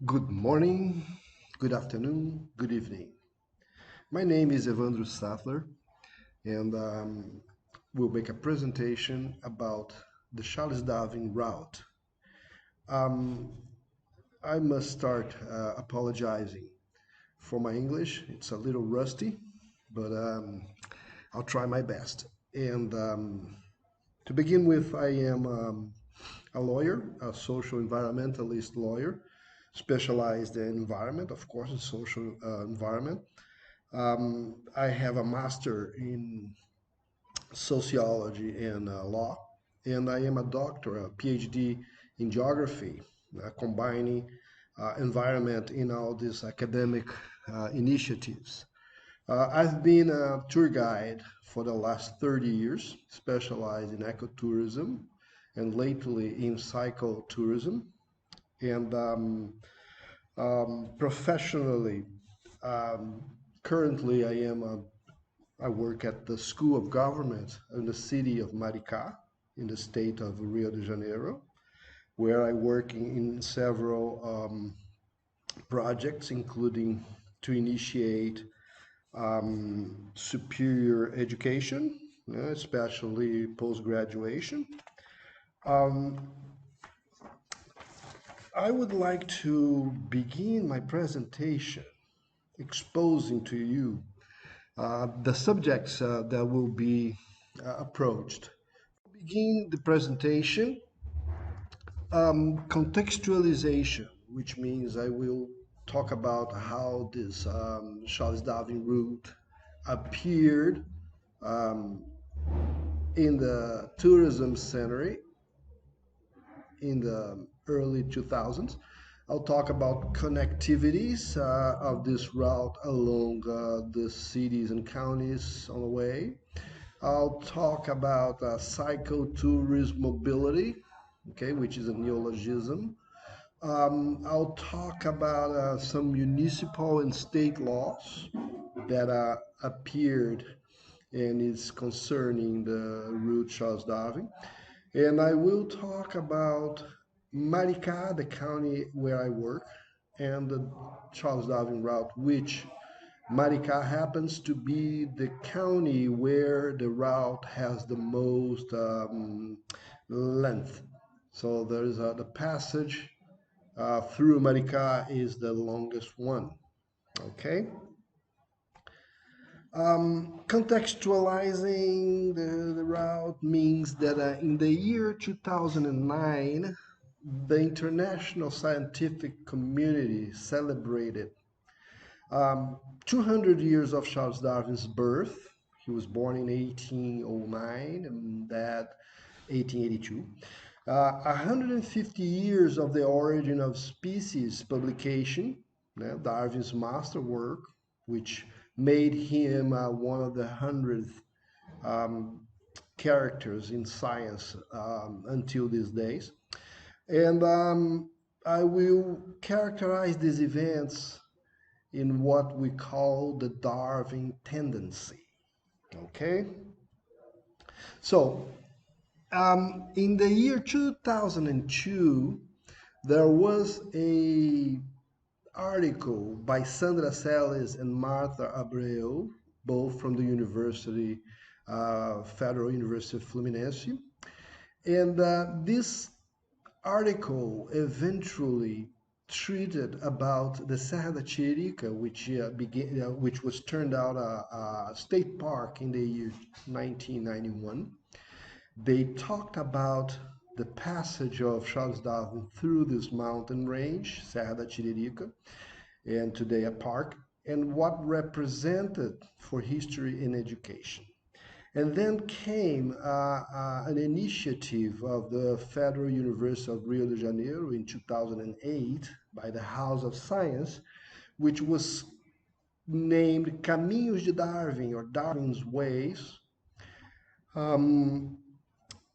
Good morning, good afternoon, good evening. My name is Evandro Sathler, and we'll make a presentation about the Charles Darwin route. Um, I must start apologizing for my English. It's a little rusty, but I'll try my best. And to begin with, I am a lawyer, a social environmentalist lawyer, specialized in environment, of course, in social environment. I have a master in sociology and law, and I am a doctor, a PhD in geography, combining environment in all these academic initiatives. I've been a tour guide for the last 30 years, specialized in ecotourism and lately in psychotourism. And professionally, um, currently I work at the School of Government in the city of Maricá, in the state of Rio de Janeiro, where I work in several projects, including to initiate superior education, especially post-graduation. Um, I would like to begin my presentation exposing to you the subjects that will be approached. Begin the presentation, contextualization, which means I will talk about how this Charles Darwin route appeared um, in the tourism scenery in the early 2000s. I'll talk about connectivities of this route along the cities and counties on the way. I'll talk about psychotourism mobility, okay, which is a neologism. I'll talk about some municipal and state laws that appeared and is concerning the Route Charles Darwin. And I will talk about Maricá, the county where I work, and the Charles Darwin route, which Maricá happens to be the county where the route has the most length. So there's the passage through Maricá is the longest one. Okay. Contextualizing the route means that in the year 2009, the international scientific community celebrated 200 years of Charles Darwin's birth. He was born in 1809 and died 1882. 150 years of the Origin of Species publication, Darwin's masterwork, which made him one of the 100th um, characters in science until these days. And I will characterize these events in what we call the Darwin tendency. Okay? So, in the year 2002, there was a article by Sandra Celes and Martha Abreu, both from the University, Federal University of Fluminense. And this article eventually treated about the Serra da Tiririca, which was turned out a state park in the year 1991. They talked about the passage of Charles Darwin through this mountain range, Serra da Tiririca, and today a park, and what represented for history and education. And then came an initiative of the Federal University of Rio de Janeiro in 2008 by the House of Science, which was named Caminhos de Darwin, or Darwin's Ways. Um,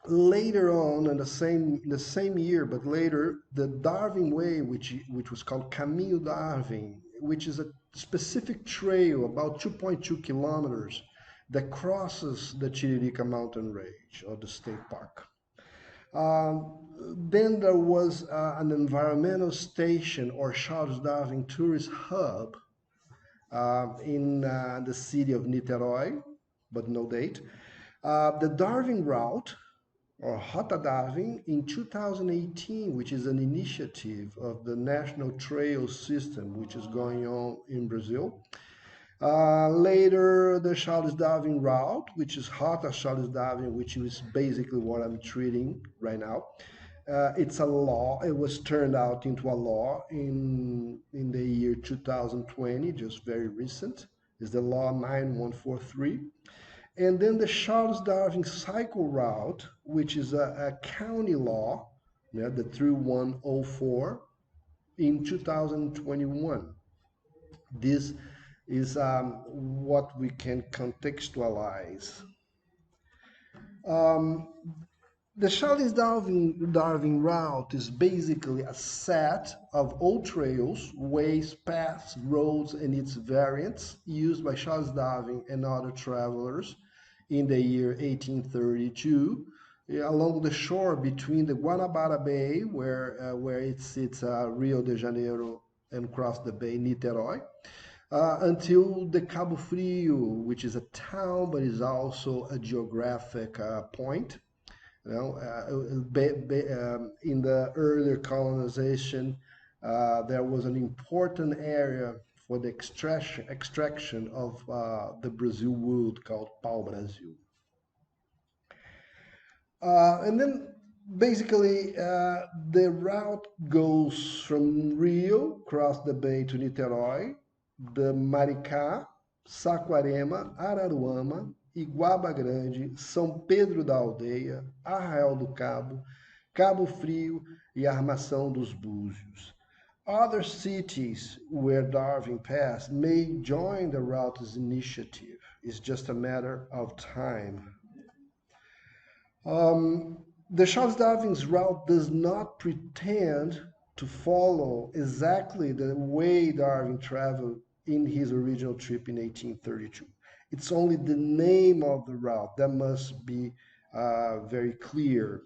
Later on, in the same year, but later, the Darwin Way, which was called Caminho Darwin, which is a specific trail about 2.2 kilometers that crosses the Tiririca mountain range or the state park. Then there was an environmental station or Charles Darwin tourist hub in the city of Niterói, but no date. The Darwin route or Rota Darwin in 2018, which is an initiative of the National Trail System, which is going on in Brazil. Later, the Charles Darwin route, which is Rota Charles Darwin, which is basically what I'm treating right now. It's a law. It was turned out into a law in the year 2020, just very recent. Is the law 9143. And then the Charles Darwin cycle route, which is a county law, yeah, the 3104 in 2021. This is what we can contextualize. Um, the Charles Darwin route is basically a set of old trails, ways, paths, roads, and its variants used by Charles Darwin and other travelers in the year 1832 along the shore between the Guanabara Bay, where it sits Rio de Janeiro, and across the bay, Niterói, until the Cabo Frio, which is a town but is also a geographic point. You know, in the earlier colonization, there was an important area for the extraction of the Brazil wood called pau-brasil. And then basically the route goes from Rio, across the bay to Niterói, the Maricá, Saquarema, Araruama, Iguaba Grande, São Pedro da Aldeia, Arraial do Cabo, Cabo Frio e Armação dos Búzios. Other cities where Darwin passed may join the route's initiative. It's just a matter of time. The Charles Darwin's route does not pretend to follow exactly the way Darwin traveled in his original trip in 1832. It's only the name of the route that must be very clear.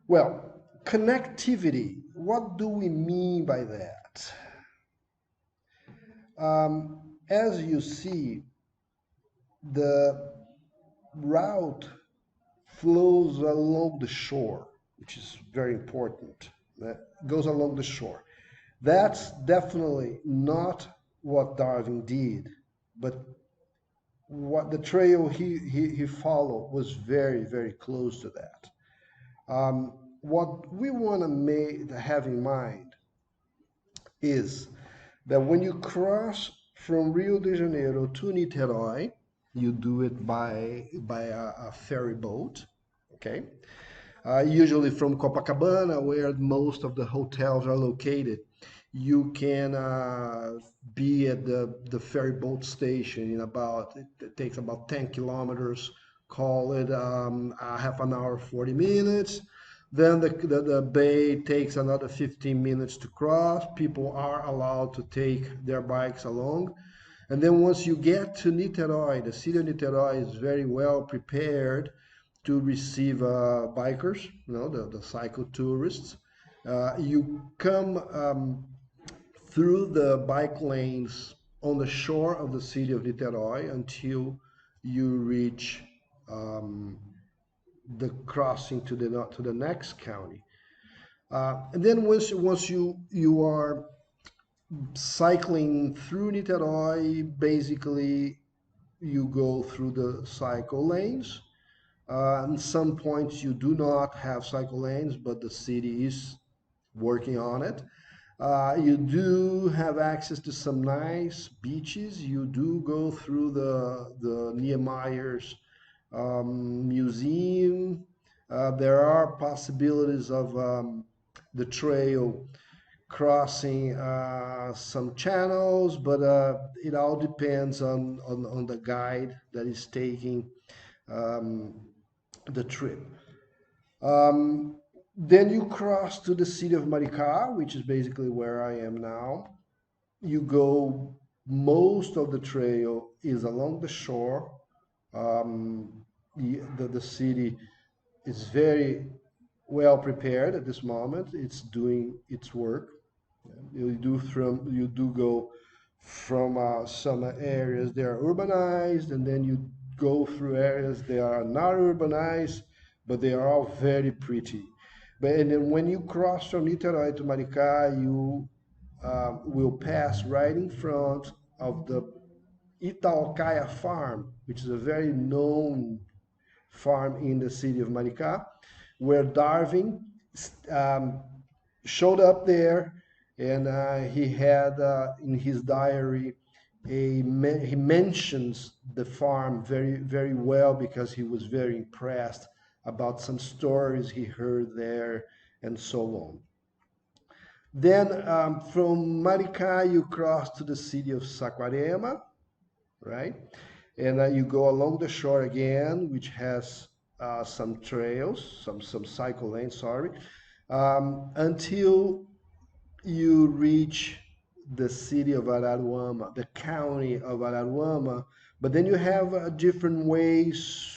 Well, connectivity. What do we mean by that? As you see, the route flows along the shore, which is very important. That goes along the shore. That's definitely not what Darwin did, but what the trail he followed was very, very close to that. What we want to have in mind is that when you cross from Rio de Janeiro to Niterói, you do it by a ferry boat, okay? Usually from Copacabana, where most of the hotels are located, you can be at the ferry boat station in it takes about 10 kilometers, call it a half an hour, 40 minutes. Then the bay takes another 15 minutes to cross. People are allowed to take their bikes along. And then once you get to Niterói, the city of Niterói is very well prepared to receive bikers, the cycle tourists. You come through the bike lanes on the shore of the city of Niterói until you reach the crossing to the next county. And then once you are cycling through Niterói, basically you go through the cycle lanes. In some points you do not have cycle lanes, but the city is working on it. You do have access to some nice beaches. You do go through the Niemeier's museum. There are possibilities of the trail crossing some channels, but it all depends on the guide that is taking the trip. Then you cross to the city of Maricá, which is basically where I am now. You go, most of the trail is along the shore. The city is very well prepared at this moment. It's doing its work. You do go from some areas that are urbanized, and then you go through areas that are not urbanized, but they are all very pretty. But and then when you cross from Niterói to Maricá, you will pass right in front of the Itaocaya farm, which is a very known farm in the city of Maricá, where Darwin um, showed up there, and he had in his diary he mentions the farm very well because he was very impressed about some stories he heard there and so on. Then from Maricá you cross to the city of Saquarema, right? And you go along the shore again, which has some trails, some cycle lanes, sorry, until you reach the city of Araruama, the county of Araruama. But then you have different ways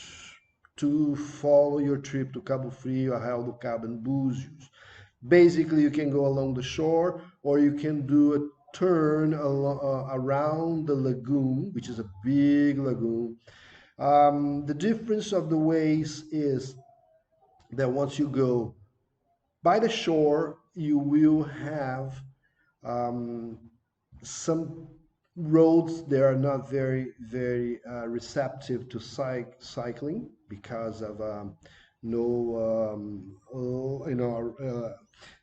to follow your trip to Cabo Frio, Arraial do Cabo, and Búzios. Basically, you can go along the shore, or you can do a turn around the lagoon, which is a big lagoon. The difference of the ways is that once you go by the shore, you will have um, some roads that are not very receptive to cycling because of no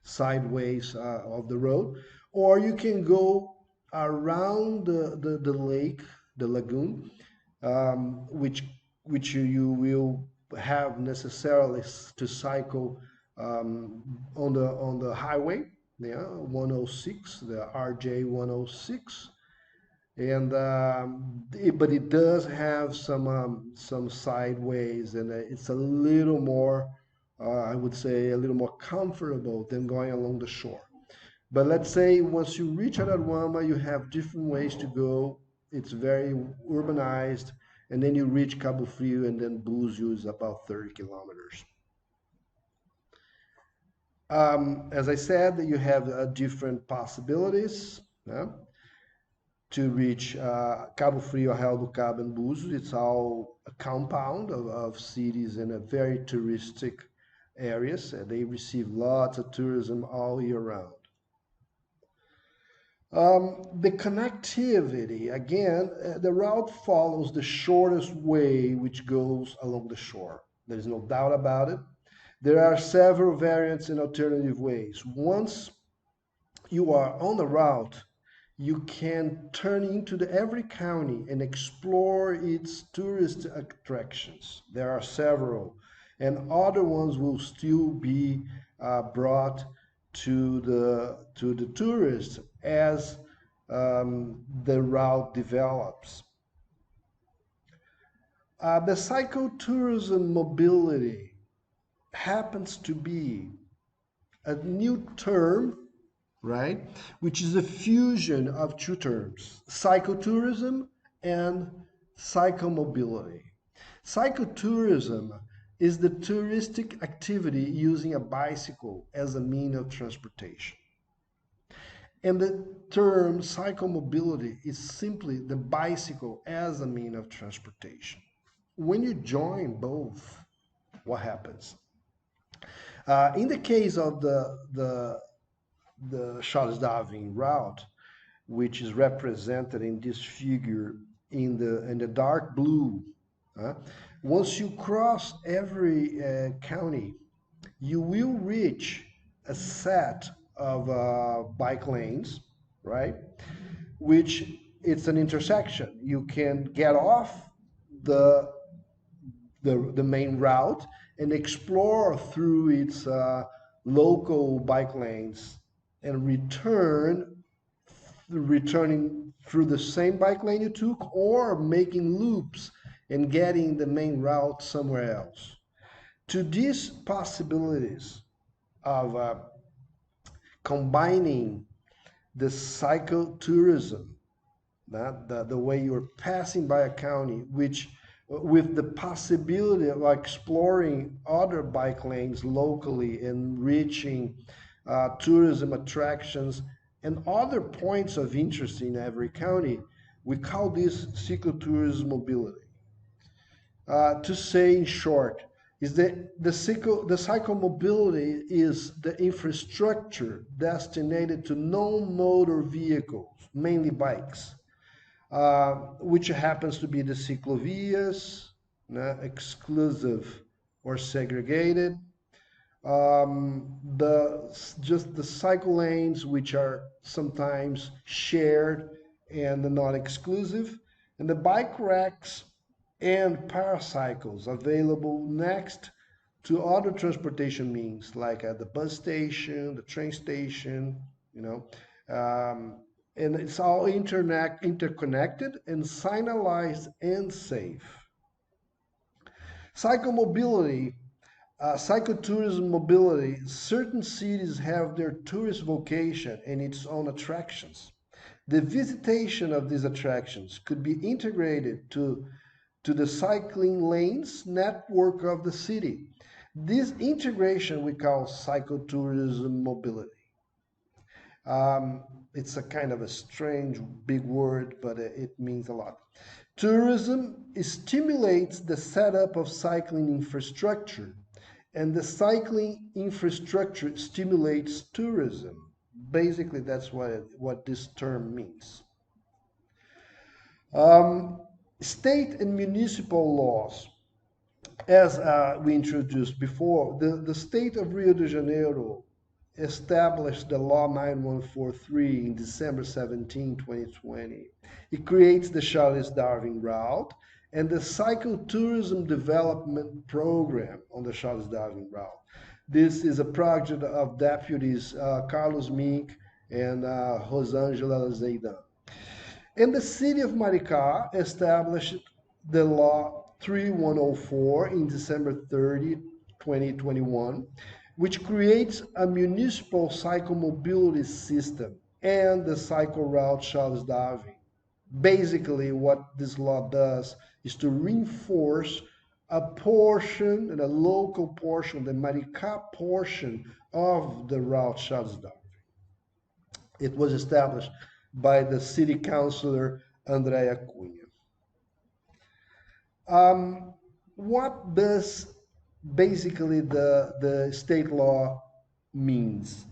sideways of the road, or you can go around the lake, the lagoon, which you will have necessarily to cycle on the highway, yeah, 106, the RJ 106, and but it does have some sideways, and it's a little more, I would say, a little more comfortable than going along the shore. But let's say once you reach Araruama, you have different ways to go. It's very urbanized, and then you reach Cabo Frio, and then Búzios is about 30 kilometers. As I said, you have different possibilities, yeah, to reach Cabo Frio, Arraial do Cabo, and Búzios. It's all a compound of cities and a very touristic areas. They receive lots of tourism all year round. The connectivity, again, the route follows the shortest way which goes along the shore. There is no doubt about it. There are several variants and alternative ways. Once you are on the route, you can turn into every county and explore its tourist attractions. There are several, and other ones will still be brought to the tourists as the route develops. The psychotourism mobility happens to be a new term, right? Which is a fusion of two terms, psychotourism and psychomobility. Psychotourism is the touristic activity using a bicycle as a mean of transportation. And the term psychomobility is simply the bicycle as a mean of transportation. When you join both, what happens? In the case of the Charles Darwin route, which is represented in this figure in the dark blue, once you cross every county, you will reach a set of bike lanes, right? Which it's an intersection. You can get off the the main route and explore through its local bike lanes and returning through the same bike lane you took, or making loops and getting the main route somewhere else. To these possibilities of combining the psychotourism, the way you're passing by a county, which with the possibility of exploring other bike lanes locally and reaching tourism attractions and other points of interest in every county. We call this cyclotourism mobility. To say in short, is that the cycle mobility is the infrastructure destined to non-motor vehicles, mainly bikes, which happens to be the ciclovias, exclusive or segregated, the just the cycle lanes, which are sometimes shared and not exclusive, and the bike racks and paracycles available next to other transportation means like at the bus station, the train station, you know, um, and it's all interconnected and signalized and safe. Psychomobility, psychotourism mobility, certain cities have their tourist vocation and its own attractions. The visitation of these attractions could be integrated to the cycling lanes network of the city. This integration we call psychotourism mobility. Um, it's a kind of a strange big word, but it means a lot. Tourism stimulates the setup of cycling infrastructure, and the cycling infrastructure stimulates tourism. Basically, that's what this term means. Um, State and municipal laws, as we introduced before, the state of Rio de Janeiro established the Law 9143 in December 17, 2020. It creates the Charles Darwin route and the Psychotourism Development Program on the Charles Darwin route. This is a project of deputies Carlos Mink and Rosângela Zeidan. And the city of Maricá established the law 3104 in December 30, 2021, which creates a municipal psychomobility system and the cycle route Charles Darwin. Basically, what this law does is to reinforce a portion, and a local portion, the Maricá portion of the route Charles Darwin. It was established by the city councilor Andrea Cunha. Um, what does basically the state law means?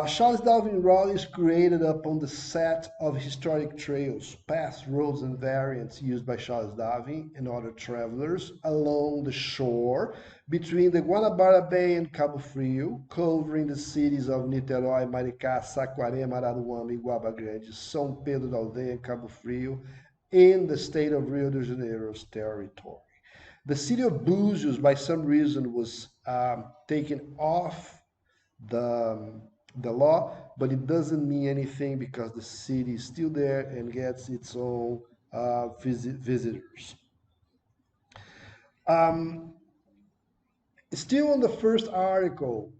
Charles Darwin Route is created upon the set of historic trails, paths, roads, and variants used by Charles Darwin and other travelers along the shore between the Guanabara Bay and Cabo Frio, covering the cities of Niterói, Maricá, Saquarema, Araruama, Iguaba Grande, São Pedro da Aldeia, and Cabo Frio in the state of Rio de Janeiro's territory. The city of Búzios, by some reason, was taken off the, the law, but it doesn't mean anything because the city is still there and gets its own visitors. Um, Still on the first article,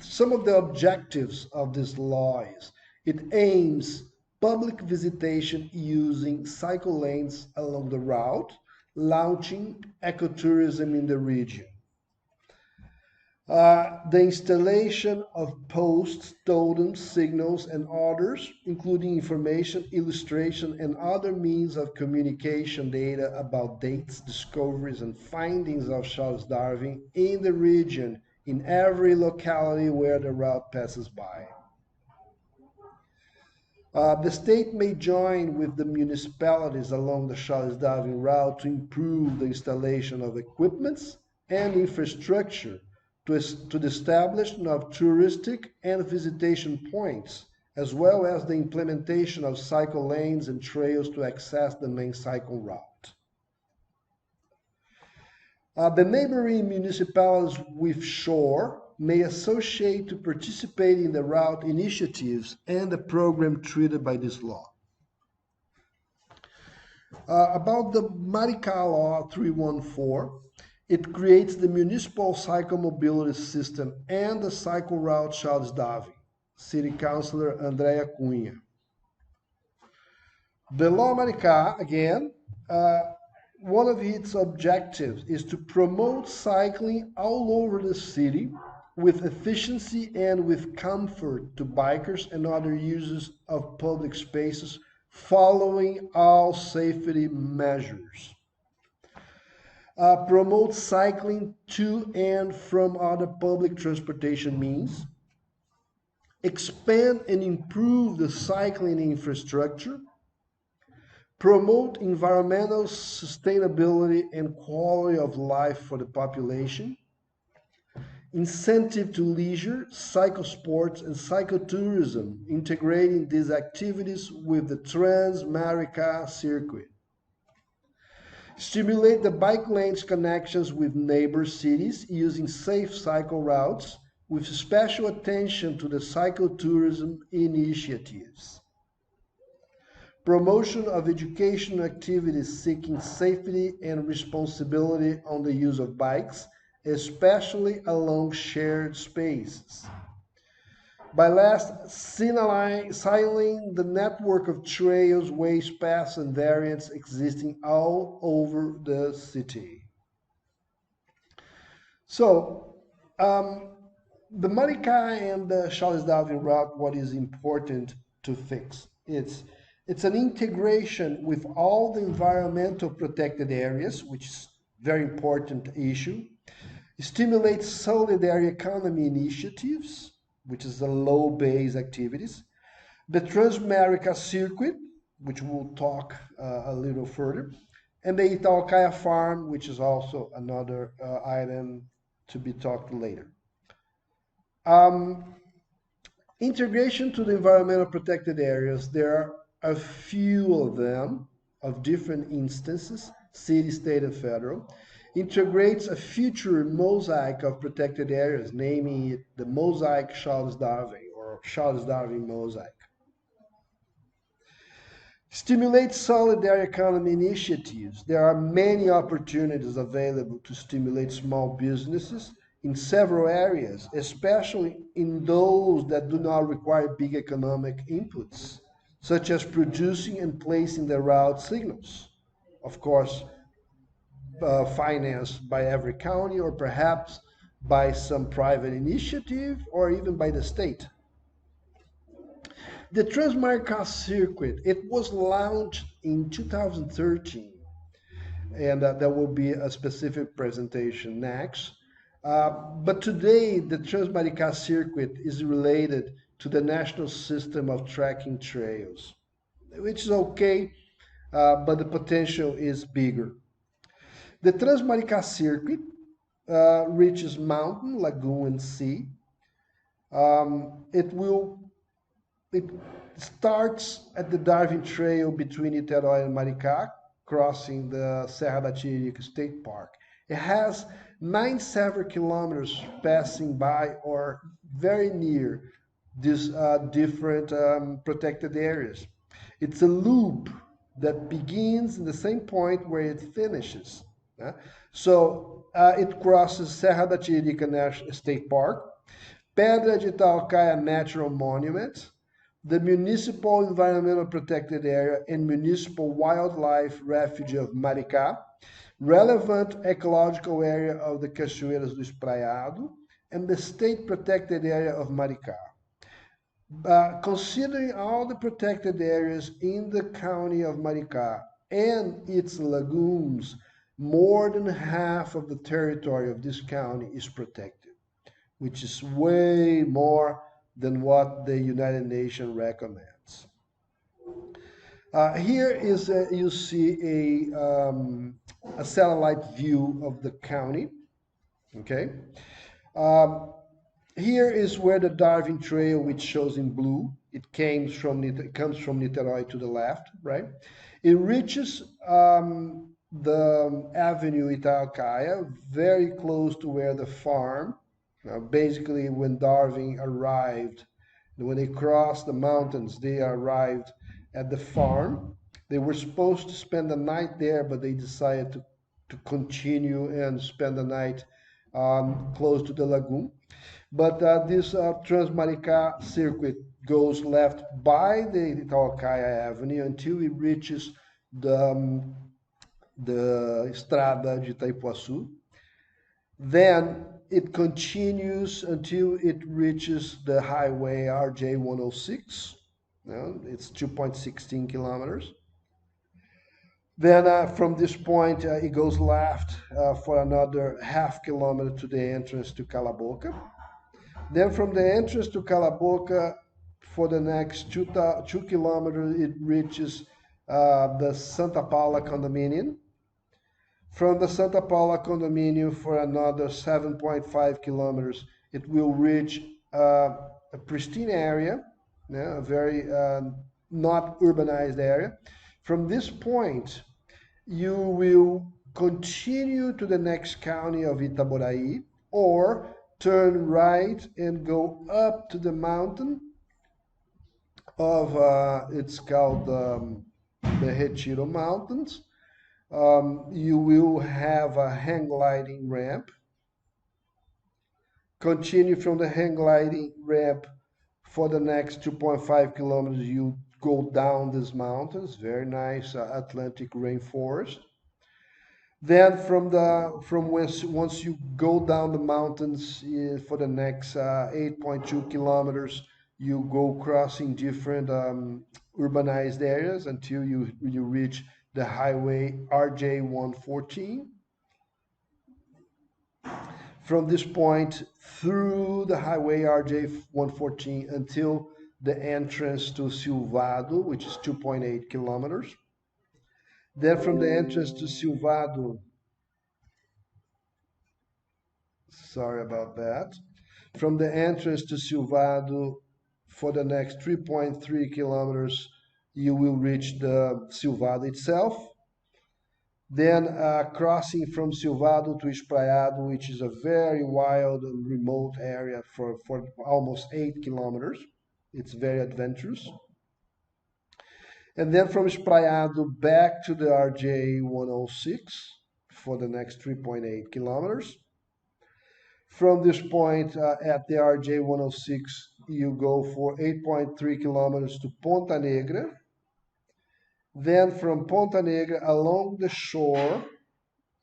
some of the objectives of this law is it aims public visitation using cycle lanes along the route, launching ecotourism in the region. The installation of posts, totems, signals, and others, including information, illustration, and other means of communication data about dates, discoveries, and findings of Charles Darwin in the region, in every locality where the route passes by. The state may join with the municipalities along the Charles Darwin route to improve the installation of equipments and infrastructure to the establishment of touristic and visitation points, as well as the implementation of cycle lanes and trails to access the main cycle route. The neighboring municipalities with shore may associate to participate in the route initiatives and the program treated by this law. About the Maricá Law 314, it creates the municipal cycle mobility system and the cycle route Charles Darwin, City Councilor Andrea Cunha. The Law Maricá, again, one of its objectives is to promote cycling all over the city with efficiency and with comfort to bikers and other users of public spaces, following all safety measures. Promote cycling to and from other public transportation means, expand and improve the cycling infrastructure, promote environmental sustainability and quality of life for the population, incentive to leisure, cycle sports, and cyclotourism, integrating these activities with the Trans-America circuit. Stimulate the bike lanes connections with neighbor cities using safe cycle routes with special attention to the cyclotourism initiatives. Promotion of educational activities seeking safety and responsibility on the use of bikes, especially along shared spaces. By last, signaling the network of trails, ways, paths, and variants existing all over the city. So, the Maricá and the Charles Darwin route, what is important to fix? It's an integration with all the environmental protected areas, which is a very important issue. Stimulates solidarity economy initiatives, which is the low base activities. The Transamerica circuit, which we'll talk a little further. And the Itaocaya farm, which is also another item to be talked later. Um, Integration to the environmental protected areas, there are a few of them, of different instances, city, state, and federal, integrates a future mosaic of protected areas, naming it the Mosaic Charles Darwin or Charles Darwin Mosaic. Stimulate solidarity economy initiatives. There are many opportunities available to stimulate small businesses in several areas, especially in those that do not require big economic inputs, such as producing and placing the route signals. Of course, financed by every county or perhaps by some private initiative or even by the state. The Transmarca circuit, it was launched in 2013, and there will be a specific presentation next. But today, the Transmarica circuit is related to the national system of tracking trails, which is okay, but the potential is bigger. The Transmarica circuit reaches mountain, lagoon, and sea. It will it starts at the Darwin Trail between Niterói and Maricá, crossing the Serra da Tiririca State Park. It has 97 kilometers passing by or very near these different protected areas. It's a loop that begins in the same point where it finishes. It crosses Serra da Tiririca National State Park, Pedra de Itaucaia Natural Monument, the Municipal Environmental Protected Area and Municipal Wildlife Refuge of Maricá, relevant ecological area of the Cachoeiras do Espraiado, and the State Protected Area of Maricá. Considering all the protected areas in the county of Maricá and its lagoons, more than half of the territory of this county is protected, which is way more than what the United Nations recommends. Here is you see a satellite view of the county. Okay. Here is where the Darwin Trail, which shows in blue, it comes from Niterói to the left, right? It reaches the Avenue Itaucaia, very close to where the farm. Basically, when Darwin arrived, when they crossed the mountains, they arrived at the farm. They were supposed to spend the night there, but they decided to continue and spend the night close to the lagoon. But this Transmarica circuit goes left by the Itaucaia Avenue until it reaches the Estrada de Itaipuaçu. Then it continues until it reaches the highway RJ 106. It's 2.16 kilometers. Then from this point, it goes left for another half kilometer to the entrance to Calaboca. Then from the entrance to Calaboca, for the next 2 kilometers, it reaches the Santa Paula condominium. From the Santa Paula condominium for another 7.5 kilometers, it will reach a pristine area, yeah, a very not urbanized area. From this point, you will continue to the next county of Itaboraí or turn right and go up to the mountain of, it's called the Retiro Mountains. You will have a hang gliding ramp. Continue from the hang gliding ramp for the next 2.5 kilometers. You go down these mountains, very nice Atlantic rainforest. Then once you go down the mountains for the next 8.2 kilometers, you go crossing different urbanized areas until you reach the highway RJ 114. From this point through the highway RJ 114 until the entrance to Silvado, which is 2.8 kilometers. Then from the entrance to Silvado, sorry about that. From the entrance to Silvado, for the next 3.3 kilometers, you will reach the Silvado itself. Then crossing from Silvado to Espraiado, which is a very wild and remote area for almost 8 kilometers. It's very adventurous. And then from Espraiado back to the RJ 106 for the next 3.8 kilometers. From this point at the RJ 106, you go for 8.3 kilometers to Ponta Negra. Then from Ponta Negra along the shore,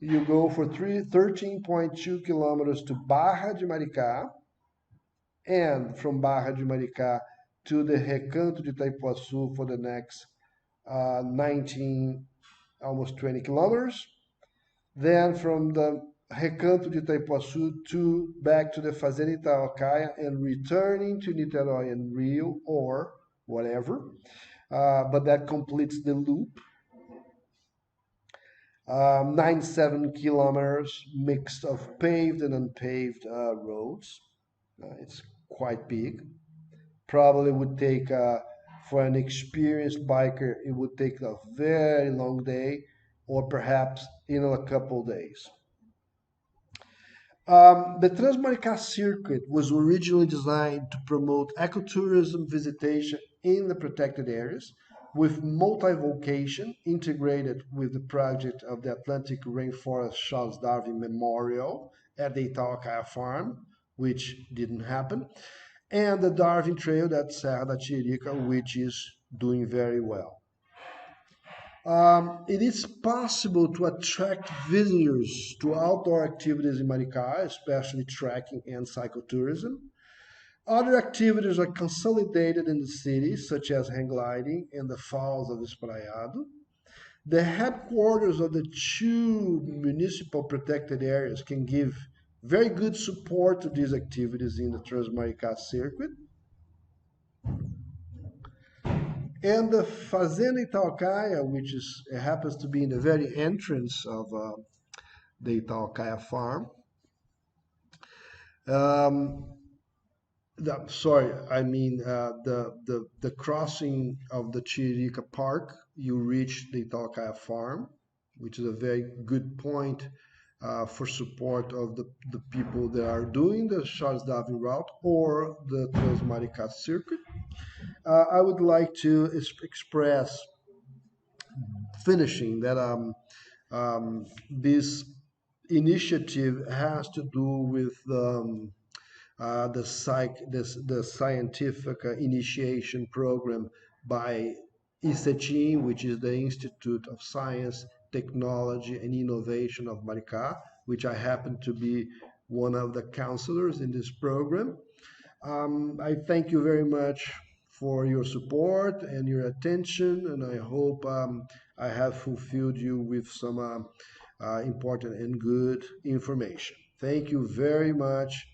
you go for 13.2 kilometers to Barra de Maricá. And from Barra de Maricá to the Recanto de Itaipuaçu for the next 19, almost 20 kilometers. Then from the Recanto de Itaipuaçu back to the Fazenda Itaocaia and returning to Niterói and Rio or whatever. But that completes the loop. 97 kilometers mixed of paved and unpaved roads. It's quite big. Probably would take, for an experienced biker, it would take a very long day or perhaps in a couple days. The Transmaricá circuit was originally designed to promote ecotourism visitation in the protected areas with multi-vocation integrated with the project of the Atlantic Rainforest Charles Darwin Memorial at the Itaocaia Farm, which didn't happen, and the Darwin Trail at Serra da Tiririca, which is doing very well. It is possible to attract visitors to outdoor activities in Maricá, especially trekking and cyclotourism. Other activities are consolidated in the city, such as hang gliding and the falls of Espraiado. The headquarters of the two municipal protected areas can give very good support to these activities in the Transmaricá circuit. And the Fazenda Itaocaia, which happens to be in the very entrance of the Itaocaia farm. The crossing of the Tiririca Park, you reach the Itaocaia farm, which is a very good point for support of the people that are doing the Charles Darwin route or the Transmaricá circuit. I would like to express, finishing, that this initiative has to do with the scientific initiation program by ICTIM, which is the Institute of Science Technology and Innovation of Maricá, which I happen to be one of the counselors in this program. I thank you very much for your support and your attention, and I hope I have fulfilled you with some important and good information. Thank you very much.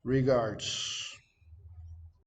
Regards.